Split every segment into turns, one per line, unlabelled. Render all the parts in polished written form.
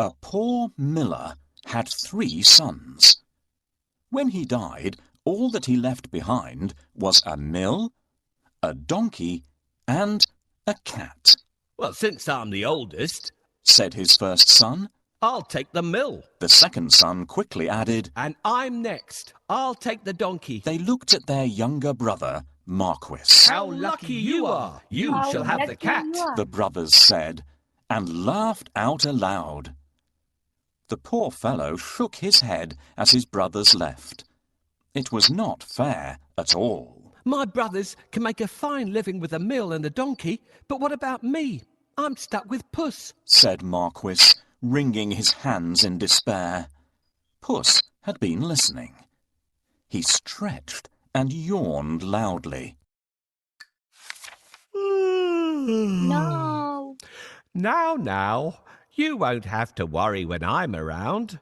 A poor miller had 3 sons. When he died, all that he left behind was a mill, a donkey, and a cat.
Well, since I'm the oldest,
said his first son.
I'll take the mill.
The second son quickly added,
And I'm next. I'll take the donkey.
They looked at their younger brother, Marquis.
How lucky you are! You shall have the cat,
the brothers said, and laughed out aloud. The poor fellow shook his head as his brothers left. It was not fair at all.
My brothers can make a fine living with a mill and a donkey, but what about me? I'm stuck with Puss,
said Marquis, wringing his hands in despair. Puss had been listening. He stretched and yawned loudly.
No.
Now, you won't have to worry when I'm around.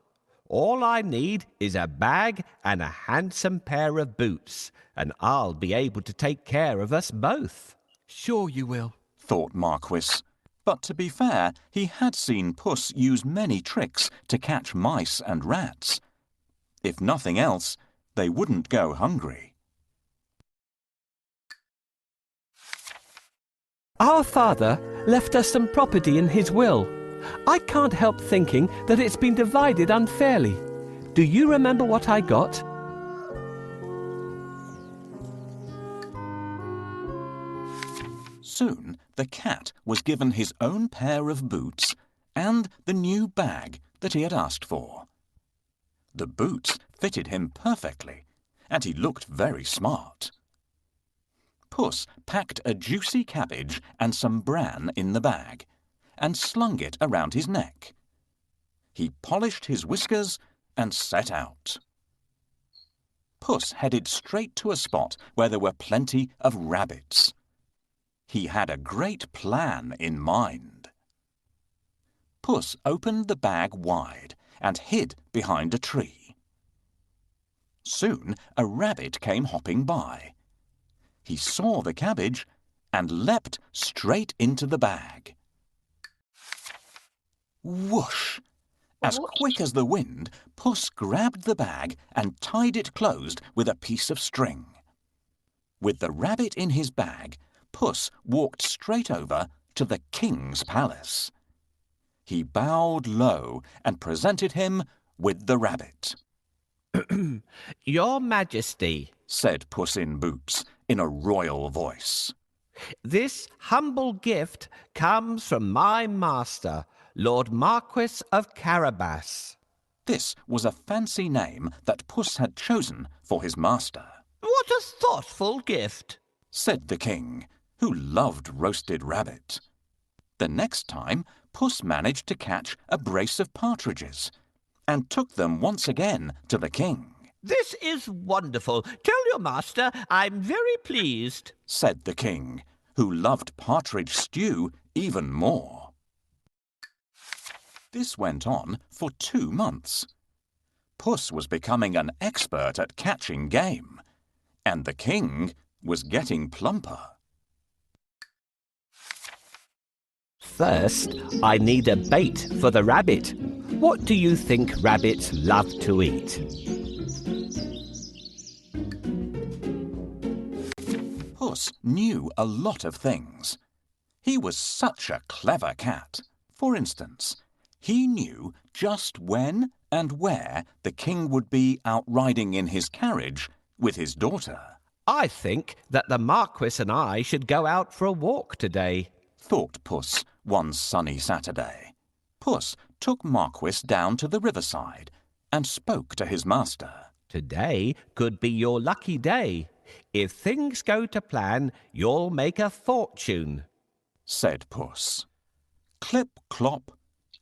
All I need is a bag and a handsome pair of boots, and I'll be able to take care of us both.
Sure you will,
thought Marquis. But to be fair, he had seen Puss use many tricks to catch mice and rats. If nothing else, they wouldn't go hungry.
Our father left us some property in his will. I can't help thinking that it's been divided unfairly. Do you remember what I got?
Soon the cat was given his own pair of boots and the new bag that he had asked for. The boots fitted him perfectly, and he looked very smart. Puss packed a juicy cabbage and some bran in the bag, and slung it around his neck. He polished his whiskers and set out. Puss headed straight to a spot where there were plenty of rabbits. He had a great plan in mind. Puss opened the bag wide and hid behind a tree. Soon a rabbit came hopping by. He saw the cabbage and leapt straight into the bag. Whoosh! As quick as the wind, Puss grabbed the bag and tied it closed with a piece of string. With the rabbit in his bag, Puss walked straight over to the king's palace. He bowed low and presented him with the rabbit.
Your Majesty,
said Puss in Boots in a royal voice.
This humble gift comes from my master, Lord Marquis of Carabas.
This was a fancy name that Puss had chosen for his master.
What a thoughtful gift,
said the king, who loved roasted rabbit. The next time, Puss managed to catch a brace of partridges and took them once again to the king.
This is wonderful. Tell your master I'm very pleased,
said the king, who loved partridge stew even more. This went on for 2 months. Puss was becoming an expert at catching game, and the king was getting plumper.
First, I need a bait for the rabbit. What do you think rabbits love to eat?
Puss knew a lot of things. He was such a clever cat. For instance, he knew just when and where the king would be out riding in his carriage with his daughter.
I think that the Marquis and I should go out for a walk today,
thought Puss one sunny Saturday. Puss took Marquis down to the riverside and spoke to his master.
Today could be your lucky day. If things go to plan, you'll make a fortune,
said Puss. Clip, clop,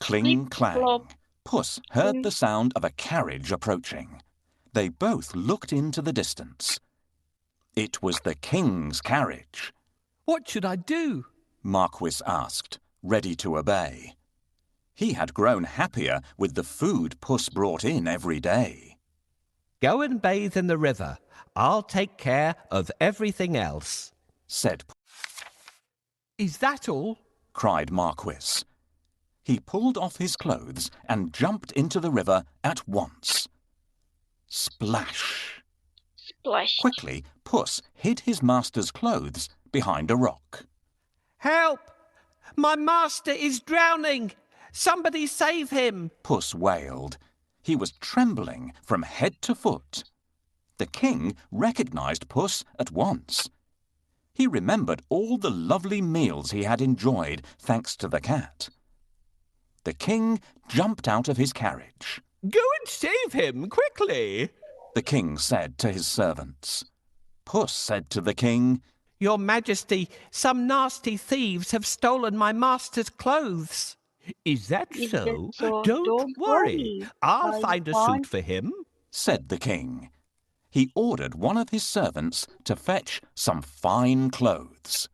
cling, clang.
Clop.
Puss heard the sound of a carriage approaching. They both looked into the distance. It was the king's carriage.
What should I do?
Marquis asked, ready to obey. He had grown happier with the food Puss brought in every day.
Go and bathe in the river. I'll take care of everything else,
said Puss.
Is that all?
Cried Marquis. He pulled off his clothes and jumped into the river at once. Splash!
Splash.
Quickly, Puss hid his master's clothes behind a rock.
Help! My master is drowning! Somebody save him!
Puss wailed. He was trembling from head to foot. The king recognized Puss at once. He remembered all the lovely meals he had enjoyed thanks to the cat. The king jumped out of his carriage.
Go and save him, quickly!
The king said to his servants. Puss said to the king,
Your Majesty, some nasty thieves have stolen my master's clothes. Is that so? Don't worry. I'll find a suit for him,
said the king. He ordered one of his servants to fetch some fine clothes.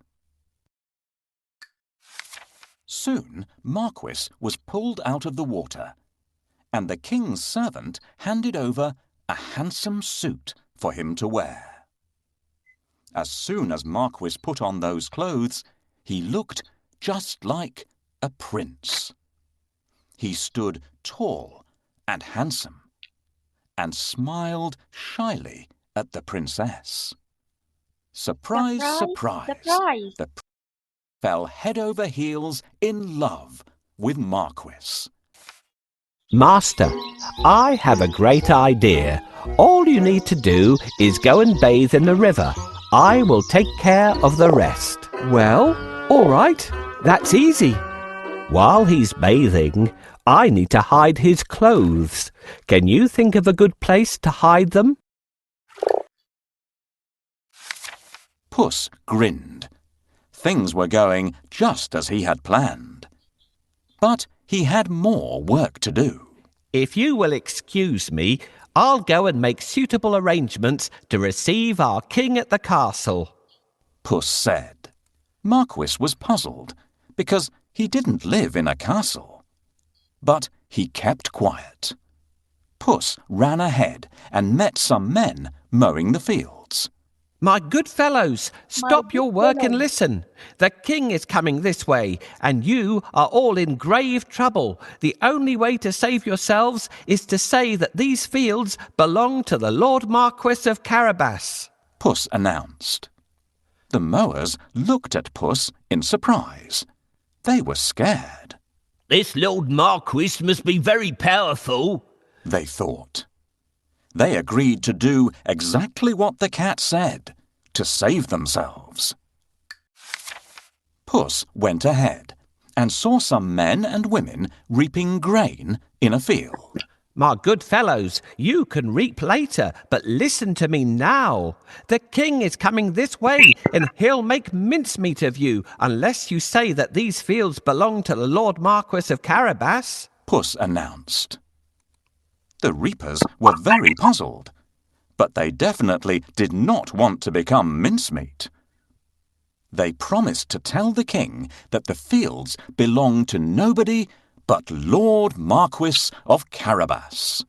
Soon Marquis was pulled out of the water, and the king's servant handed over a handsome suit for him to wear. As soon as Marquis put on those clothes, he looked just like a prince. He stood tall and handsome, and smiled shyly at the princess. Surprise, surprise! The prince fell head over heels in love with Marquis.
Master, I have a great idea. All you need to do is go and bathe in the river. I will take care of the rest.
Well, all right. That's easy.
While he's bathing, I need to hide his clothes. Can you think of a good place to hide them?
Puss grinned. Things were going just as he had planned. But he had more work to do.
If you will excuse me, I'll go and make suitable arrangements to receive our king at the castle,
Puss said. Marquis was puzzled because he didn't live in a castle. But he kept quiet. Puss ran ahead and met some men mowing the fields.
My good fellows, stop your work and listen. The king is coming this way, and you are all in grave trouble. The only way to save yourselves is to say that these fields belong to the Lord Marquis of Carabas,
Puss announced. The mowers looked at Puss in surprise. They were scared.
This Lord Marquis must be very powerful,
they thought. They agreed to do exactly what the cat said, to save themselves. Puss went ahead and saw some men and women reaping grain in a field.
My good fellows, you can reap later, but listen to me now. The king is coming this way, and he'll make mincemeat of you unless you say that these fields belong to the Lord Marquis of Carabas,
Puss announced. The reapers were very puzzled, but they definitely did not want to become mincemeat. They promised to tell the king that the fields belonged to nobody but Lord Marquis of Carabas.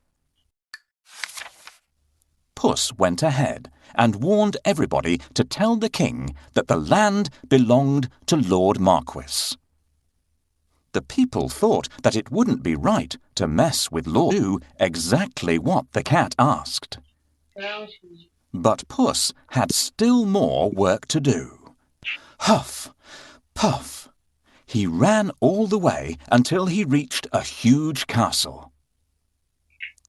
Puss went ahead and warned everybody to tell the king that the land belonged to Lord Marquis. The people thought that it wouldn't be right to mess with Lord do exactly what the cat asked. But Puss had still more work to do. Huff, puff. He ran all the way until he reached a huge castle.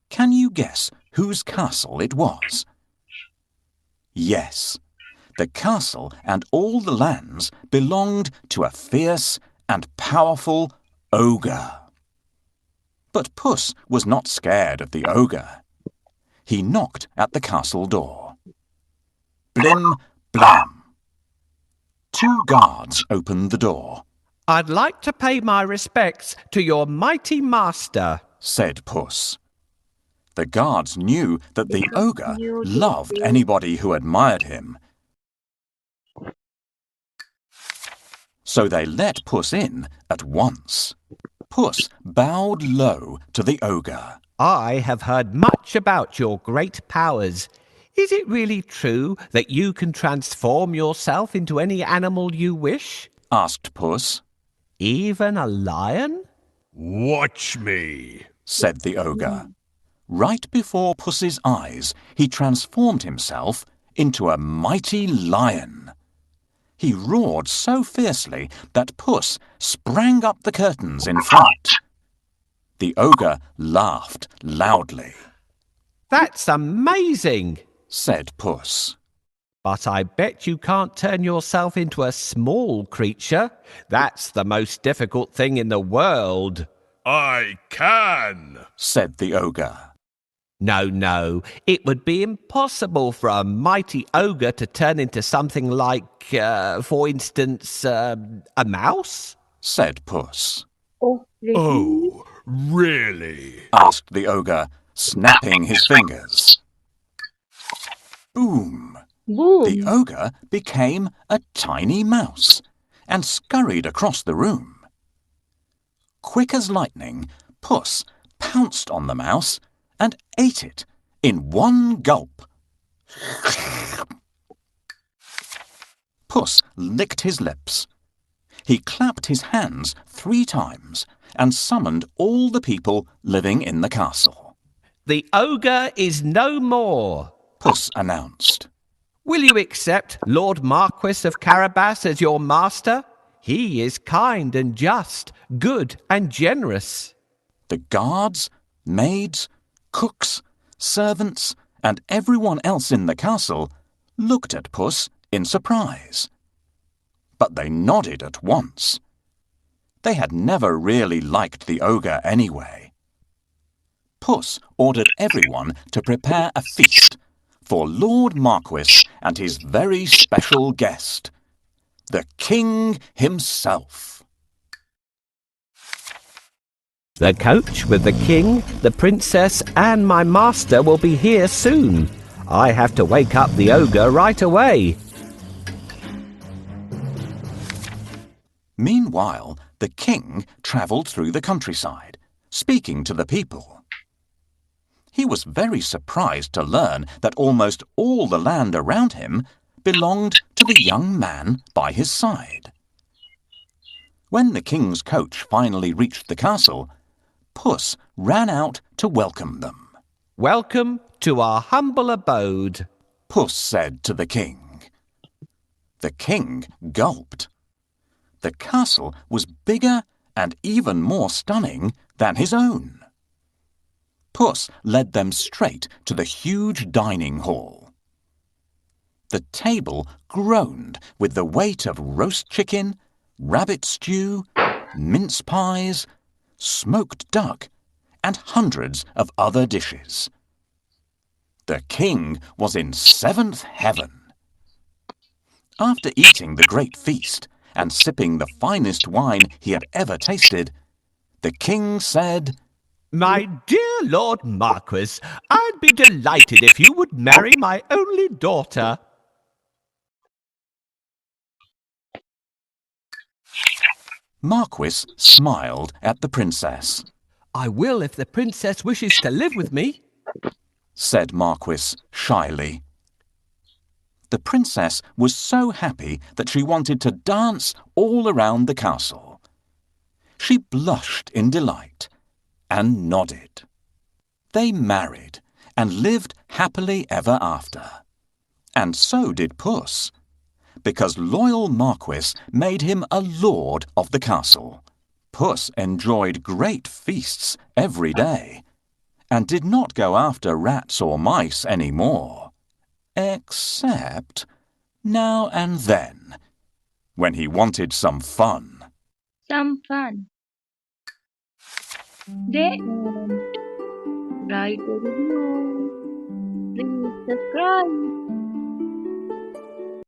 Can you guess whose castle it was? Yes, the castle and all the lands belonged to a fierce and powerful ogre. But Puss was not scared of the ogre. He knocked at the castle door. Blim, blam. 2 guards opened the door.
I'd like to pay my respects to your mighty master,
said Puss. The guards knew that the ogre loved anybody who admired him. So they let Puss in at once. Puss bowed low to the ogre.
I have heard much about your great powers. Is it really true that you can transform yourself into any animal you wish?
Asked Puss.
Even a lion?
Watch me,
said the ogre. Right before Puss's eyes, he transformed himself into a mighty lion. He roared so fiercely that Puss sprang up the curtains in fright. The ogre laughed loudly.
That's amazing,
said Puss.
but I bet you can't turn yourself into a small creature. That's the most difficult thing in the world.
I can,
said the ogre.
No, it would be impossible for a mighty ogre to turn into something like, for instance, a mouse?
said Puss.
Oh, really?
Oh, really?
asked the ogre, snapping his fingers. Boom!
Boom.
The ogre became a tiny mouse and scurried across the room. Quick as lightning, Puss pounced on the mouse and ate it in one gulp. Puss licked his lips. He clapped his hands 3 times and summoned all the people living in the castle.
The ogre is no more.
Puss announced.
Will you accept Lord Marquis of Carabas as your master? He is kind and just, good and generous.
The guards, maids, cooks, servants, and everyone else in the castle looked at Puss in surprise. But they nodded at once. They had never really liked the ogre anyway. Puss ordered everyone to prepare a feast for Lord Marquis and his very special guest, the king himself.
The coach with the king, the princess, and my master will be here soon. I have to wake up the ogre right away.
Meanwhile, the king travelled through the countryside, speaking to the people. He was very surprised to learn that almost all the land around him belonged to the young man by his side. When the king's coach finally reached the castle, Puss ran out to welcome them.
Welcome to our humble abode,
Puss said to the king. The king gulped. The castle was bigger and even more stunning than his own. Puss led them straight to the huge dining hall. The table groaned with the weight of roast chicken, rabbit stew, mince pies, smoked duck, and hundreds of other dishes. The king was in 7th heaven. After eating the great feast and sipping the finest wine he had ever tasted, the king said,
My dear Lord Marquis, I'd be delighted if you would marry my only daughter.
Marquis smiled at the princess.
I will if the princess wishes to live with me,
said Marquis shyly. The princess was so happy that she wanted to dance all around the castle. She blushed in delight and nodded. They married and lived happily ever after. And so did Puss, because loyal Marquis made him a lord of the castle. Puss enjoyed great feasts every day and did not go after rats or mice any more, except now and then, when he wanted some fun.
Some fun. Then, write a review. Please subscribe.